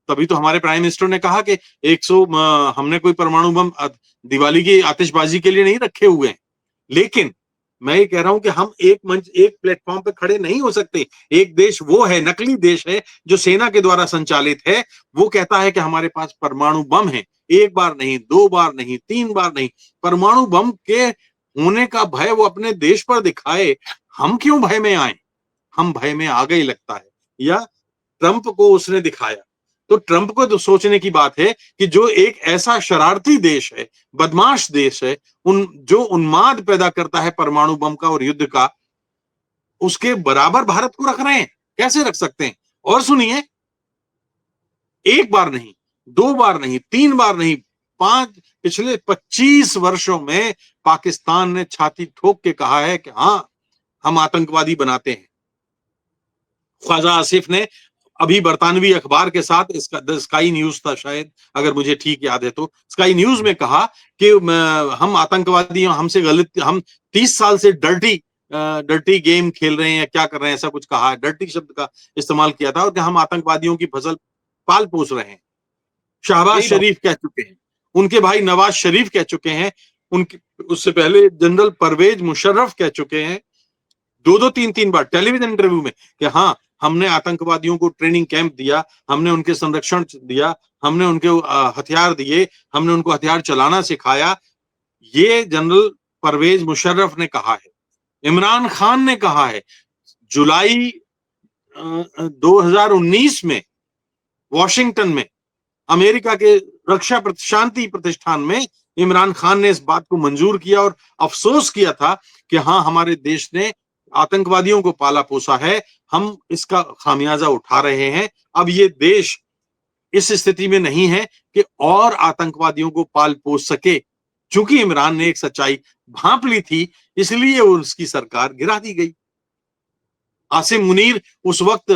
तभी तो हमारे प्राइम मिनिस्टर ने कहा कि 100 हमने कोई परमाणु बम दिवाली की आतिशबाजी के लिए नहीं रखे हुए हैं। लेकिन मैं ये कह रहा हूं कि हम एक मंच, एक प्लेटफॉर्म पे खड़े नहीं हो सकते। एक देश वो है, नकली देश है, जो सेना के द्वारा संचालित है, वो कहता है कि हमारे पास परमाणु बम है। एक बार नहीं, दो बार नहीं, तीन बार नहीं, परमाणु बम के होने का भय वो अपने देश पर दिखाए। हम क्यों भय में आए? हम भय में आ गए लगता है, या ट्रंप को उसने दिखाया। तो ट्रंप को तो सोचने की बात है कि जो एक ऐसा शरारती देश है, बदमाश देश है, जो उन्माद पैदा करता है परमाणु बम का और युद्ध का, उसके बराबर भारत को रख रहे हैं। कैसे रख सकते हैं? और सुनिए, एक बार नहीं, दो बार नहीं, तीन बार नहीं, पिछले 25 वर्षों में पाकिस्तान ने छाती ठोक के कहा है कि हां, हम आतंकवादी बनाते हैं। ख्वाजा आसिफ ने अभी बरतानवी अखबार के साथ, इसका स्काई न्यूज था शायद, अगर मुझे ठीक याद है तो, स्काई न्यूज में कहा कि हम आतंकवादी, हमसे गलत, हम 30 साल से डर्टी गेम खेल रहे हैं या क्या कर रहे हैं, ऐसा कुछ कहा। डर्टी शब्द का इस्तेमाल किया था, और कि हम आतंकवादियों की फसल पाल पोस रहे हैं। शहबाज शरीफ कह चुके हैं, उनके भाई नवाज शरीफ कह चुके हैं, उनके उससे पहले जनरल परवेज मुशर्रफ कह चुके हैं, दो तीन तीन बार टेलीविजन इंटरव्यू में, कि हाँ, हमने आतंकवादियों को ट्रेनिंग कैंप दिया, हमने उनके संरक्षण दिया, हमने उनके हथियार दिए, हमने उनको हथियार चलाना सिखाया। ये जनरल परवेज मुशर्रफ ने कहा है। इमरान खान ने कहा है। जुलाई 2019 में वॉशिंगटन में अमेरिका के रक्षा शांति प्रतिष्ठान में इमरान खान ने इस बात को मंजूर किया और अफसोस किया था कि हाँ, हमारे देश ने आतंकवादियों को पाला पोसा है, हम इसका खामियाजा उठा रहे हैं। अब ये देश इस स्थिति में नहीं है कि और आतंकवादियों को पाल पोस सके। चूंकि इमरान ने एक सच्चाई भांप ली थी, इसलिए उसकी सरकार गिरा दी गई। आसिम मुनीर उस वक्त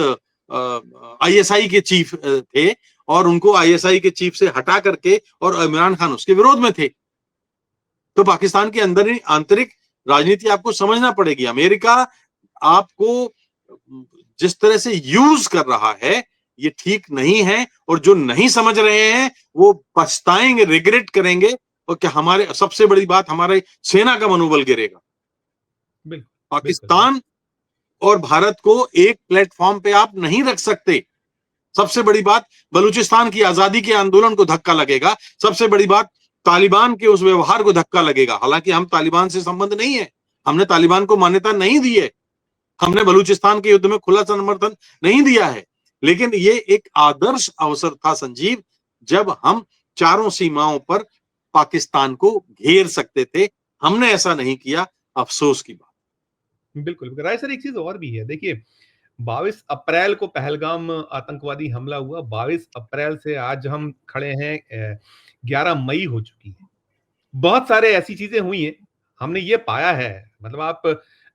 आईएसआई के चीफ थे, और उनको आईएसआई के चीफ से हटा करके, और इमरान खान उसके विरोध में थे। तो पाकिस्तान के अंदर ही आंतरिक राजनीति आपको समझना पड़ेगी। अमेरिका आपको जिस तरह से यूज कर रहा है, ये ठीक नहीं है, और जो नहीं समझ रहे हैं वो पछताएंगे, रिग्रेट करेंगे, और क्या हमारे, सबसे बड़ी बात, हमारे सेना का मनोबल गिरेगा। पाकिस्तान और भारत को एक प्लेटफॉर्म पे आप नहीं रख सकते। सबसे बड़ी बात, बलूचिस्तान की आजादी के आंदोलन को धक्का लगेगा। सबसे बड़ी बात, तालिबान के उस व्यवहार को धक्का लगेगा। हालांकि हम तालिबान से संबंध नहीं है, हमने तालिबान को मान्यता नहीं दी है, हमने बलूचिस्तान के युद्ध में खुला समर्थन नहीं दिया है, लेकिन ये एक आदर्श अवसर था संजीव, जब हम चारों सीमाओं पर पाकिस्तान को घेर सकते थे। हमने ऐसा नहीं किया, अफसोस की बात। बिल्कुल राय सर, एक चीज और भी है। देखिए, 22 अप्रैल को पहलगाम आतंकवादी हमला हुआ। 22 अप्रैल से आज हम खड़े हैं, 11 मई हो चुकी है। बहुत सारे ऐसी चीजें हुई हैं, हमने ये पाया है, मतलब आप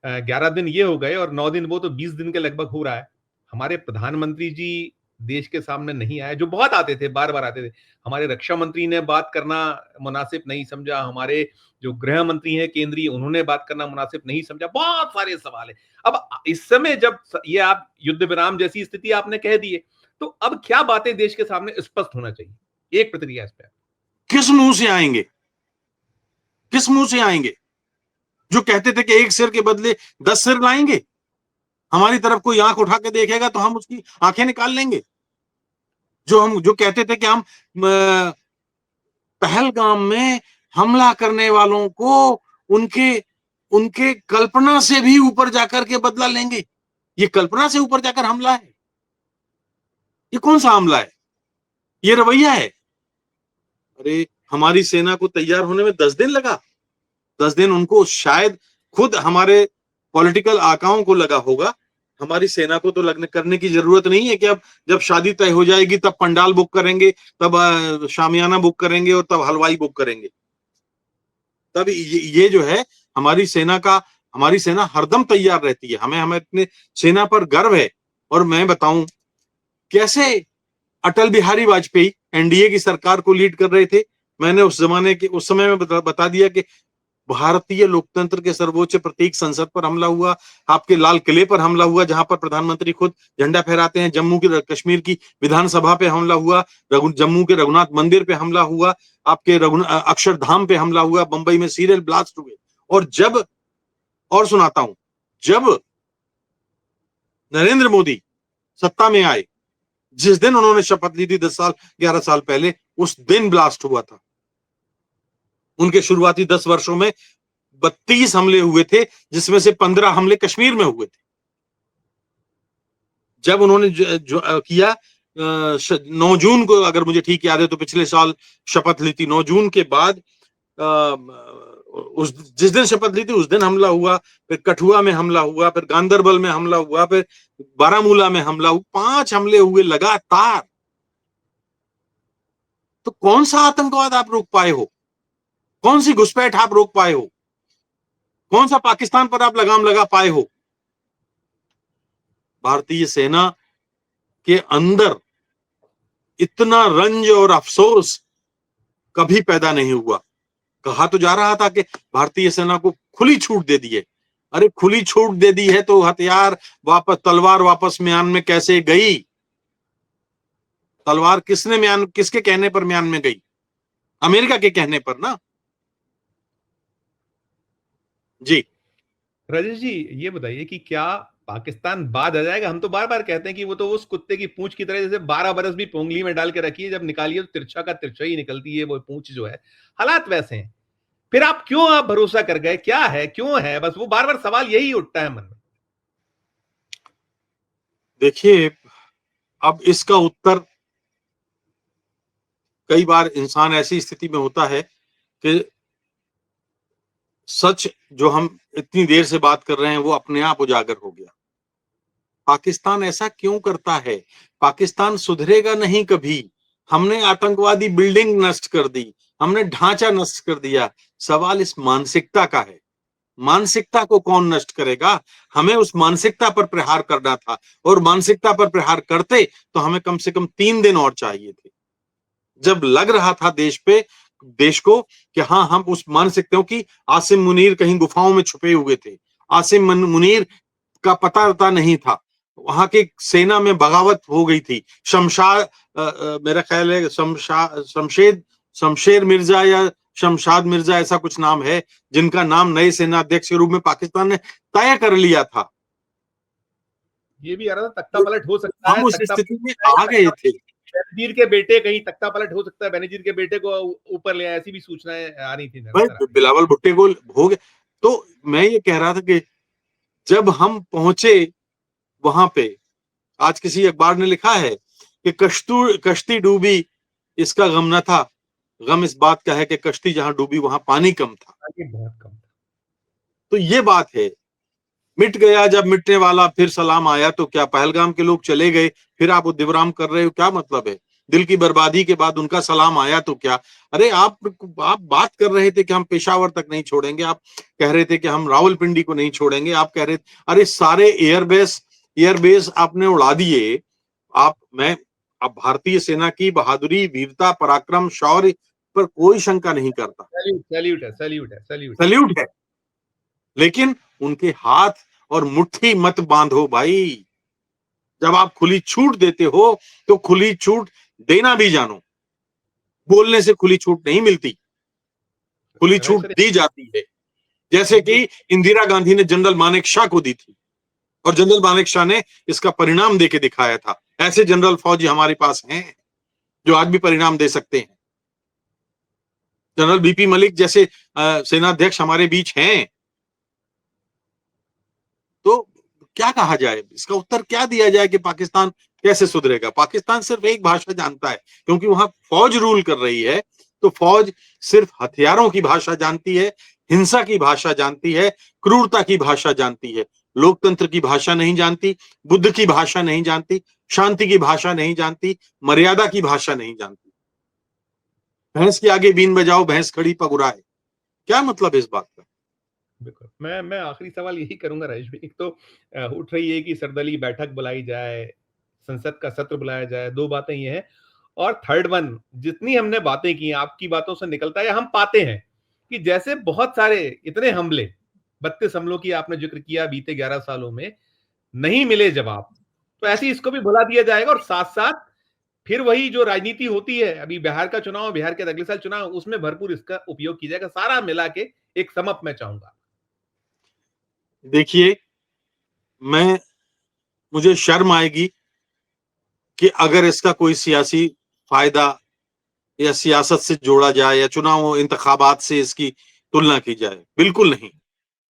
11 दिन ये हो गए और 9 दिन वो, तो 20 दिन के लगभग हो रहा है। हमारे प्रधानमंत्री जी देश के सामने नहीं आए, जो बहुत आते थे, बार बार आते थे। हमारे रक्षा मंत्री ने बात करना मुनासिब नहीं समझा, हमारे जो गृह मंत्री हैं केंद्रीय, उन्होंने बात करना मुनासिब नहीं समझा। बहुत सारे सवाल है। अब इस समय जब ये आप युद्ध विराम जैसी स्थिति आपने कह दी है, तो अब क्या बातें देश के सामने स्पष्ट होना चाहिए? एक प्रतिक्रिया इस पर। किस मुंह से आएंगे? किस मुंह से आएंगे? जो कहते थे कि एक सिर के बदले 10 सिर लाएंगे। हमारी तरफ कोई आंख उठा के देखेगा तो हम उसकी आंखें निकाल लेंगे। जो कहते थे कि हम पहलगाम में हमला करने वालों को उनके कल्पना से भी ऊपर जाकर के बदला लेंगे। ये कल्पना से ऊपर जाकर हमला है? ये कौन सा हमला है? ये रवैया है? अरे, हमारी सेना को तैयार होने में 10 दिन लगा। 10 दिन उनको शायद खुद हमारे पॉलिटिकल आकाओं को लगा होगा, हमारी सेना को तो लगने करने की जरूरत नहीं है कि अब जब शादी तय हो जाएगी तब पंडाल बुक करेंगे, तब शामियाना बुक करेंगे और तब हलवाई बुक करेंगे। तब ये जो है हमारी सेना हरदम तैयार रहती है। हमें हमें अपने सेना पर गर्व है। और मैं बताऊं कैसे अटल बिहारी वाजपेयी एनडीए की सरकार को लीड कर रहे थे। मैंने उस समय में बता दिया कि भारतीय लोकतंत्र के सर्वोच्च प्रतीक संसद पर हमला हुआ, आपके लाल किले पर हमला हुआ जहां पर प्रधानमंत्री खुद झंडा फहराते हैं, कश्मीर की विधानसभा पे हमला हुआ, जम्मू के रघुनाथ मंदिर पे हमला हुआ, आपके अक्षरधाम पे हमला हुआ, बंबई में सीरियल ब्लास्ट हुए। और सुनाता हूं, जब नरेंद्र मोदी सत्ता में आए, जिस दिन उन्होंने शपथ ली थी 11 साल पहले, उस दिन ब्लास्ट हुआ था। उनके शुरुआती 10 वर्षों में 32 हमले हुए थे, जिसमें से 15 हमले कश्मीर में हुए थे। जब उन्होंने किया 9 जून को, अगर मुझे ठीक याद है तो पिछले साल शपथ ली थी, 9 जून के बाद जिस दिन शपथ ली थी उस दिन हमला हुआ, फिर कठुआ में हमला हुआ, फिर गांदरबल में हमला हुआ, फिर बारामूला में हमला हुआ, 5 हमले हुए लगातार। तो कौन सा आतंकवाद आप रोक पाए हो? कौन सी घुसपैठ आप रोक पाए हो? कौन सा पाकिस्तान पर आप लगाम लगा पाए हो? भारतीय सेना के अंदर इतना रंज और अफसोस कभी पैदा नहीं हुआ। कहा तो जा रहा था कि भारतीय सेना को खुली छूट दे दी है। अरे खुली छूट दे दी है तो हथियार वापस, तलवार वापस म्यान में कैसे गई? तलवार किसके कहने पर म्यान में गई? अमेरिका के कहने पर ना। जी राजेश जी, ये बताइए कि क्या पाकिस्तान बाद आ जाएगा? हम तो बार बार कहते हैं कि वो तो उस कुत्ते की पूंछ की तरह, जैसे 12 बरस भी पोंगली में डाल के रखी है, जब निकालिए तो तिरछा का तिरछा ही निकलती है वो पूंछ जो है। हालात वैसे हैं, फिर आप भरोसा कर गए? क्या है, क्यों है? बस वो बार बार सवाल यही उठता है मन में। देखिए, अब इसका उत्तर, कई बार इंसान ऐसी स्थिति में होता है कि सच जो हम इतनी देर से बात कर रहे हैं वो अपने आप उजागर हो गया। पाकिस्तान ऐसा क्यों करता है? पाकिस्तान सुधरेगा नहीं कभी। हमने आतंकवादी बिल्डिंग नष्ट कर दी, हमने ढांचा नष्ट कर दिया। सवाल इस मानसिकता का है। मानसिकता को कौन नष्ट करेगा? हमें उस मानसिकता पर प्रहार करना था, और मानसिकता पर प्रहार करते तो हमें कम से कम 3 दिन और चाहिए थे। जब लग रहा था देश को कि हाँ, हम उस मानसिकताओं की, आसिम मुनीर कहीं गुफाओं में छुपे हुए थे, आसिम मुनीर का पता नहीं था, वहां की सेना में बगावत हो गई थी, मेरा ख्याल है शमशेर मिर्जा या शमशाद मिर्जा, ऐसा कुछ नाम है, जिनका नाम नए सेना अध्यक्ष के रूप में पाकिस्तान ने तय कर लिया था। ये भी आ रहा था तख्ता पलट हो सकता है, हम उस स्थिति में आ गए थे। बेनजीर के बेटे, कहीं तख्ता पलट हो सकता है, बेनजीर के बेटे को ऊपर ले आए, ऐसी भी सूचनाएं आ रही थी। बिलावल भुट्टो को हो गए। तो मैं ये कह रहा था कि जब हम पहुंचे वहां पे, आज किसी अखबार ने लिखा है कि कश्ती डूबी, इसका गम न था, गम इस बात का है कि कश्ती जहां डूबी वहां पानी कम था। बहुत कम। तो ये बात है। मिट गया जब मिटने वाला, फिर सलाम आया तो क्या? पहलगाम के लोग चले गए, फिर आप उद्दिवराम कर रहे हो, क्या मतलब है? दिल की बर्बादी के बाद उनका सलाम आया तो क्या? अरे आप बात कर रहे थे कि हम पेशावर तक नहीं छोड़ेंगे, आप कह रहे थे कि हम रावलपिंडी को नहीं छोड़ेंगे, आप कह रहे थे, अरे सारे एयरबेस आपने उड़ा दिए। अब भारतीय सेना की बहादुरी, वीरता, पराक्रम, शौर्य पर कोई शंका नहीं करता, सल्यूट है। लेकिन उनके हाथ और मुट्ठी मत बांधो भाई। जब आप खुली छूट देते हो तो खुली छूट देना भी जानो। बोलने से खुली छूट नहीं मिलती, खुली छूट दी जाती है। जैसे कि इंदिरा गांधी ने जनरल मानेकशॉ को दी थी, और जनरल मानेकशॉ ने इसका परिणाम देके दिखाया था। ऐसे जनरल फौजी हमारे पास हैं जो आज भी परिणाम दे सकते हैं। जनरल बीपी मलिक जैसे सेनाध्यक्ष हमारे बीच हैं। तो क्या कहा जाए, इसका उत्तर क्या दिया जाए कि पाकिस्तान कैसे सुधरेगा? पाकिस्तान सिर्फ एक भाषा जानता है, क्योंकि वहां फौज रूल कर रही है। तो फौज सिर्फ हथियारों की भाषा जानती है, हिंसा की भाषा जानती है, क्रूरता की भाषा जानती है। लोकतंत्र की भाषा नहीं जानती, बुद्ध की भाषा नहीं जानती, शांति की भाषा नहीं जानती, मर्यादा की भाषा नहीं जानती। भैंस के आगे बीन बजाओ, भैंस खड़ी पगुराए। क्या मतलब है इस बात का? बिल्कुल। मैं आखिरी सवाल यही करूँगा राजेश भाई। एक तो उठ रही है कि सर्वदलीय बैठक बुलाई जाए, संसद का सत्र बुलाया जाए, 2 बातें ये हैं। और थर्ड वन, जितनी हमने बातें की, आपकी बातों से निकलता है या हम पाते हैं कि जैसे बहुत सारे इतने हमले, 32 हमलों की आपने ज़िक्र किया बीते 11 सालों में, नहीं मिले जवाब। तो ऐसे ही इसको भी भुला दिया जाएगा और साथ-साथ फिर वही जो राजनीति होती है, अभी बिहार का चुनाव, बिहार के अगले साल चुनाव, उसमें भरपूर इसका उपयोग किया जाएगा। सारा मिला के एक सम अप मैं चाहूँगा। देखिए, मैं मुझे शर्म आएगी कि अगर इसका कोई सियासी फायदा या सियासत से जोड़ा जाए या चुनाव इंतखाबात से इसकी तुलना की जाए। बिल्कुल नहीं।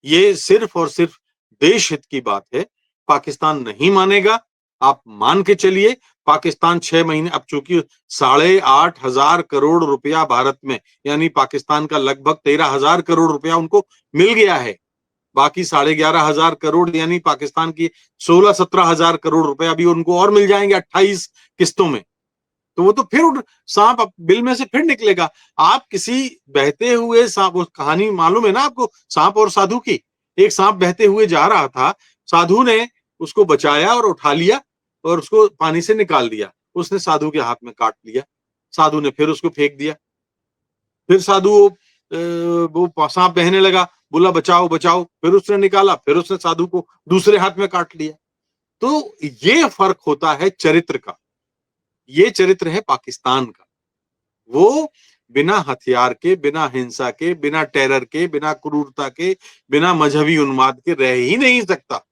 ये सिर्फ और सिर्फ देश हित की बात है। पाकिस्तान नहीं मानेगा। आप मान के चलिए, पाकिस्तान 6 महीने, अब चूंकि 8,500 करोड़ रुपया भारत में, यानी पाकिस्तान का लगभग 13,000 करोड़ रुपया उनको मिल गया है। बाकी 11,500 करोड़ यानी पाकिस्तान की 16-17,000 करोड़ रुपया अभी उनको और मिल जाएंगे 28 किस्तों में। तो वो तो फिर सांप बिल में से फिर निकलेगा। आप किसी बहते हुए सांप, वो कहानी मालूम है ना आपको, सांप और साधु की। एक सांप बहते हुए जा रहा था, साधु ने उसको बचाया और उठा लिया और उसको पानी से निकाल दिया। उसने साधु के हाथ में काट लिया, साधु ने फिर उसको फेंक दिया। फिर साधु वो सांप बहने लगा, बोला बचाओ बचाओ, फिर उसने निकाला, फिर उसने साधु को दूसरे हाथ में काट लिया। तो ये फर्क होता है चरित्र का। ये चरित्र है पाकिस्तान का। वो बिना हथियार के, बिना हिंसा के, बिना टेरर के, बिना क्रूरता के, बिना मजहबी उन्माद के रह ही नहीं सकता।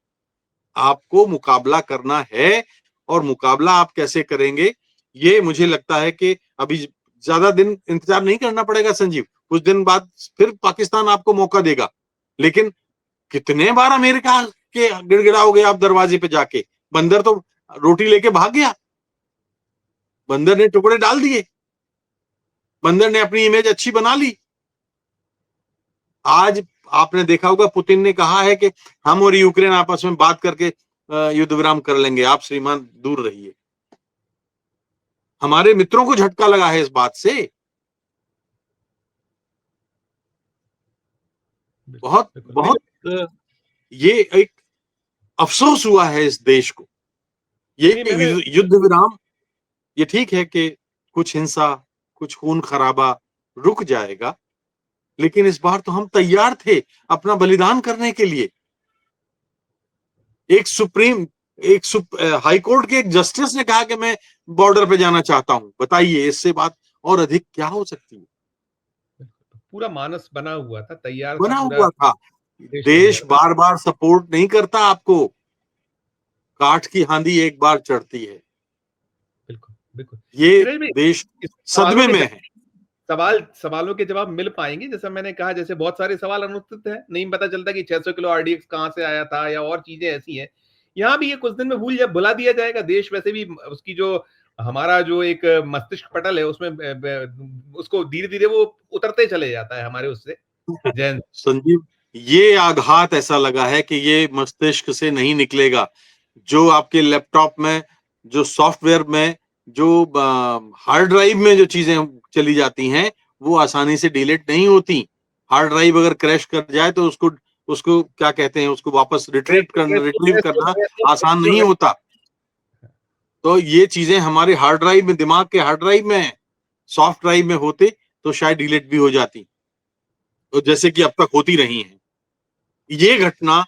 आपको मुकाबला करना है, और मुकाबला आप कैसे करेंगे, ये मुझे लगता है कि अभी ज्यादा दिन इंतजार नहीं करना पड़ेगा संजीव। कुछ दिन बाद फिर पाकिस्तान आपको मौका देगा। लेकिन कितने बार अमेरिका के गिड़गिड़ाओगे आप दरवाजे पे जाके? बंदर तो रोटी लेके भाग गया, बंदर ने टुकड़े डाल दिए, बंदर ने अपनी इमेज अच्छी बना ली। आज आपने देखा होगा, पुतिन ने कहा है कि हम और यूक्रेन आपस में बात करके युद्ध विराम कर लेंगे, आप श्रीमान दूर रहिए। हमारे मित्रों को झटका लगा है इस बात से। बहुत बहुत ये एक अफसोस हुआ है इस देश को। ये युद्ध विराम, ये ठीक है कि कुछ हिंसा, कुछ खून खराबा रुक जाएगा, लेकिन इस बार तो हम तैयार थे अपना बलिदान करने के लिए। हाई कोर्ट के एक जस्टिस ने कहा कि मैं बॉर्डर पे जाना चाहता हूं। बताइए, इससे बात और अधिक क्या हो सकती है? पूरा मानस बना हुआ था, तैयार था, बना पूरा हुआ था। देश बार बार सपोर्ट नहीं करता आपको, काठ की हांडी एक बार चढ़ती है। बिल्कुल बिल्कुल। ये देश सदमे में है। सवालों के जवाब मिल पाएंगे। जैसा मैंने कहा, जैसे बहुत सारे सवाल अनुत्तरित हैं, नहीं पता चलता कि 600 किलो आरडीएक्स कहां से आया था, या और चीजें ऐसी हैं। यहाँ भी ये कुछ दिन में भुला दिया जाएगा। देश वैसे भी उसकी जो हमारा जो एक मस्तिष्क पटल है, उसमें उसको धीरे धीरे वो उतरते चले जाता है हमारे उससे। जैन संजीव, ये आघात ऐसा लगा है कि ये मस्तिष्क से नहीं निकलेगा। जो आपके लैपटॉप में, जो सॉफ्टवेयर में, जो हार्ड ड्राइव में जो चीजें चली जाती हैं, वो आसानी से डिलीट नहीं होती। हार्ड ड्राइव अगर क्रैश कर जाए तो उसको उसको क्या कहते हैं, उसको वापस रिट्रीव करना आसान नहीं होता। तो ये चीजें हमारे हार्ड ड्राइव में, दिमाग के हार्ड ड्राइव में है। सॉफ्ट ड्राइव में होते तो शायद डिलीट भी हो जाती, तो जैसे कि अब तक होती रही हैं। ये घटना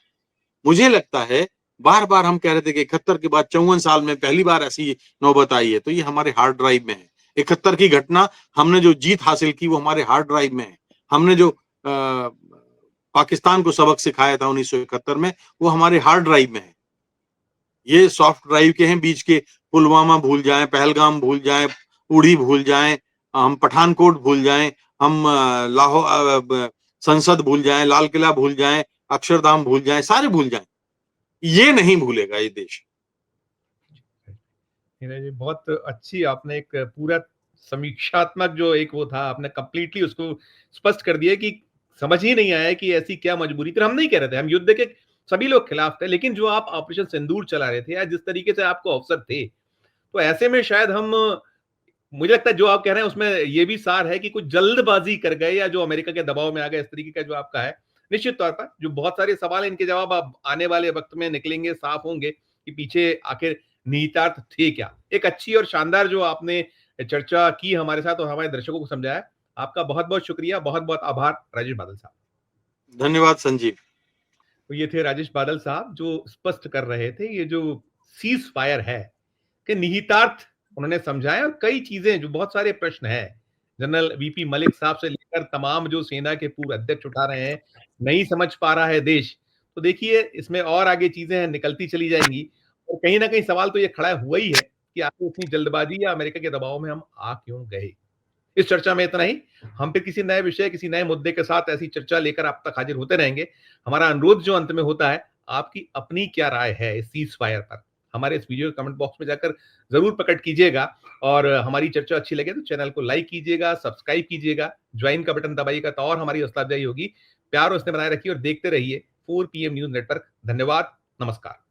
मुझे लगता है, बार बार हम कह रहे थे कि 71 के बाद 54 साल में पहली बार ऐसी नौबत आई है, तो ये हमारे हार्ड ड्राइव में है। 71 की घटना, हमने जो जीत हासिल की वो हमारे हार्ड ड्राइव में है। हमने जो पाकिस्तान को सबक सिखाया था 1971 में, वो हमारे हार्ड ड्राइव में है। ये सॉफ्ट ड्राइव के हैं, बीच के पुलवामा भूल जाएं, पहलगाम भूल जाएं, उड़ी भूल जाएं, हम पठानकोट भूल जाएं, हम लाहौर संसद भूल जाएं, लाल किला भूल जाएं, अक्षरधाम भूल जाएं, सारे भूल जाएं। ये नहीं भूलेगा ये देश। जी, बहुत अच्छी आपने एक पूरा समीक्षात्मक जो एक वो था, आपने कंप्लीटली उसको स्पष्ट कर दिया कि समझ ही नहीं आया कि ऐसी क्या मजबूरी थी। हम नहीं कह रहे थे, हम युद्ध के सभी लोग खिलाफ थे, लेकिन जो आप ऑपरेशन सिंदूर चला रहे थे या जिस तरीके से आपको अवसर थे, तो ऐसे में शायद हम, मुझे लगता है जो आप कह रहे हैं उसमें ये भी सार है कि कुछ जल्दबाजी कर गए या जो अमेरिका के दबाव में आ गए, इस तरीके का जो आपका है। निश्चित तौर पर जो बहुत सारे सवाल हैं, इनके जवाब अब आने वाले वक्त में निकलेंगे, साफ होंगे कि पीछे आखिर निहितार्थ थे क्या। एक अच्छी और शानदार जो आपने चर्चा की हमारे साथ और हमारे दर्शकों को समझाया, आपका बहुत बहुत शुक्रिया, बहुत बहुत आभार राजेश बादल साहब। धन्यवाद संजीव। तो ये थे राजेश बादल साहब जो स्पष्ट कर रहे थे ये जो सीज फायर है के निहितार्थ उन्होंने समझाया, और कई चीजें जो बहुत सारे प्रश्न हैं जनरल वीपी मलिक साहब से लेकर तमाम जो सेना के पूर्व अध्यक्ष उठा रहे हैं, नहीं समझ पा रहा है देश, तो देखिए इसमें और आगे चीजें हैं, निकलती चली जाएंगी। और कहीं ना कहीं सवाल तो ये खड़ा हुआ ही है कि आखिर इतनी जल्दबाजी या अमेरिका के दबाव में हम आ क्यों गए। इस चर्चा में इतना ही। हम फिर किसी नए विषय, किसी नए मुद्दे के साथ ऐसी चर्चा लेकर आप तक हाजिर होते रहेंगे। हमारा अनुरोध जो अंत में होता है, आपकी अपनी क्या राय है इस सीज फायर पर, हमारे इस वीडियो के कमेंट बॉक्स में जाकर जरूर प्रकट कीजिएगा। और हमारी चर्चा अच्छी लगे तो चैनल को लाइक कीजिएगा, सब्सक्राइब कीजिएगा, ज्वाइन का बटन दबाइएगा तो और हमारी हौसला अफजाई होगी। प्यार और स्नेह बनाए रखिए और देखते रहिए 4 PM न्यूज नेटवर्क। धन्यवाद, नमस्कार।